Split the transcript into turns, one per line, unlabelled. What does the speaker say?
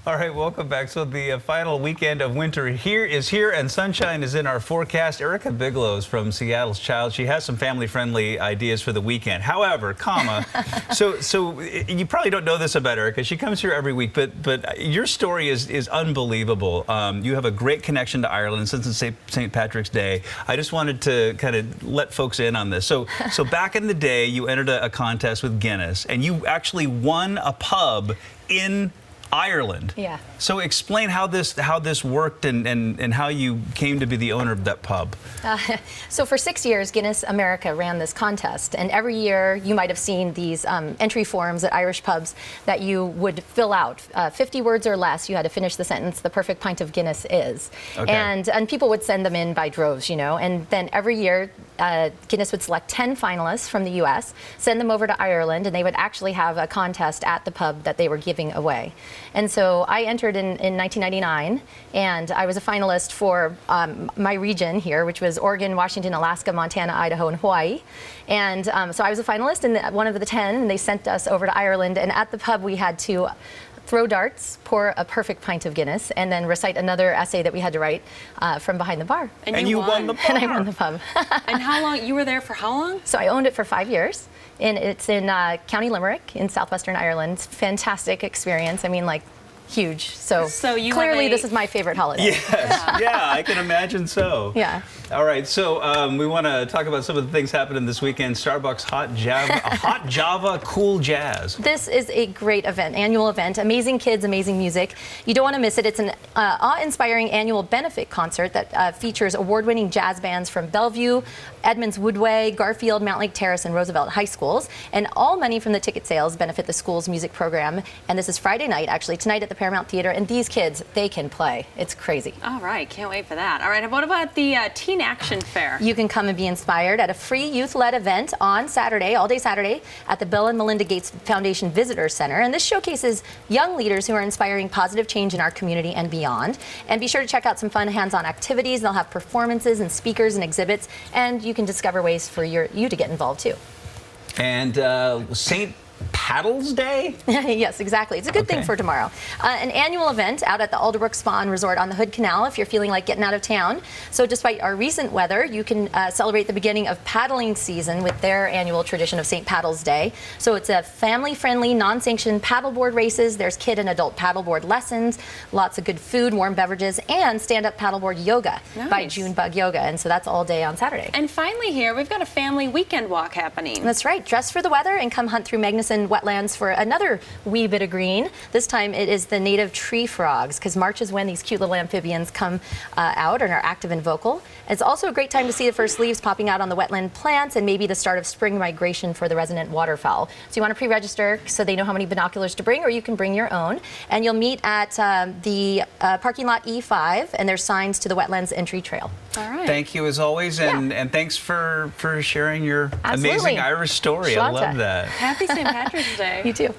All right, welcome back. So the final weekend of winter is here, and sunshine is in our forecast. Erica Bigelow is from Seattle's Child. She has some family-friendly ideas for the weekend. However, so you probably don't know this about Erica. She comes here every week, but your story is unbelievable. You have a great connection to Ireland since it's St. Patrick's Day. I just wanted to kind of let folks in on this. So back in the day, you entered a contest with Guinness, and you actually won a pub in Ireland.
Yeah.
So explain how this worked and how you came to be the owner of that pub.
So for 6 years, Guinness America ran this contest, and every year you might have seen these entry forms at Irish pubs that you would fill out. 50 words or less, you had to finish the sentence, "The perfect pint of Guinness is."
Okay.
And people would send them in by droves, and then every year Guinness would select 10 finalists from the U.S., send them over to Ireland, and they would actually have a contest at the pub that they were giving away. And so I entered in 1999, and I was a finalist for my region here, which was Oregon, Washington, Alaska, Montana, Idaho, and Hawaii. And so I was a finalist in one of the 10, and they sent us over to Ireland. And at the pub, we had to throw darts, pour a perfect pint of Guinness, and then recite another essay that we had to write from behind the bar.
And you won the bar.
And I won the pub.
And how long? You were there for how long?
So I owned it for 5 years, and it's in County Limerick in southwestern Ireland. Fantastic experience. I mean, like, huge. So
you
clearly this is my favorite holiday.
Yes, yeah, I can imagine so.
Yeah.
All right, so we want to talk about some of the things happening this weekend. Starbucks Hot Java Cool Jazz.
This is a great event, annual event. Amazing kids, amazing music. You don't want to miss it. It's an awe-inspiring annual benefit concert that features award-winning jazz bands from Bellevue, Edmonds Woodway, Garfield, Mount Lake Terrace, and Roosevelt High Schools. And all money from the ticket sales benefit the school's music program. And this is Friday night, actually, tonight at the Paramount Theater. And these kids, they can play. It's crazy.
All right, can't wait for that. All right, what about the Teen Action Fair?
You can come and be inspired at a free youth-led event on Saturday, all day Saturday, at the Bill and Melinda Gates Foundation Visitor Center. And this showcases young leaders who are inspiring positive change in our community and beyond. And be sure to check out some fun hands-on activities. They'll have performances and speakers and exhibits, and you can discover ways for you to get involved too.
And St. Paddles Day?
Yes, exactly. It's a good thing for tomorrow. An annual event out at the Alderbrook Spa and Resort on the Hood Canal if you're feeling like getting out of town. So despite our recent weather, you can celebrate the beginning of paddling season with their annual tradition of St. Paddles Day. So it's a family-friendly, non-sanctioned paddleboard races. There's kid and adult paddleboard lessons, lots of good food, warm beverages, and stand-up paddleboard yoga by Junebug Yoga. And so that's all day on Saturday.
And finally here, we've got a family weekend walk happening.
That's right. Dress for the weather and come hunt through Magnuson wetlands for another wee bit of green. This time it is the native tree frogs, because March is when these cute little amphibians come out and are active and vocal. It's also a great time to see the first leaves popping out on the wetland plants and maybe the start of spring migration for the resident waterfowl. So you want to pre-register so they know how many binoculars to bring, or you can bring your own. And you'll meet at the parking lot E5, and there's signs to the wetlands entry trail.
All right.
Thank you as always, and thanks for sharing your amazing Irish story.
Sláinte.
I love that.
Happy St. Patrick's Day.
You too.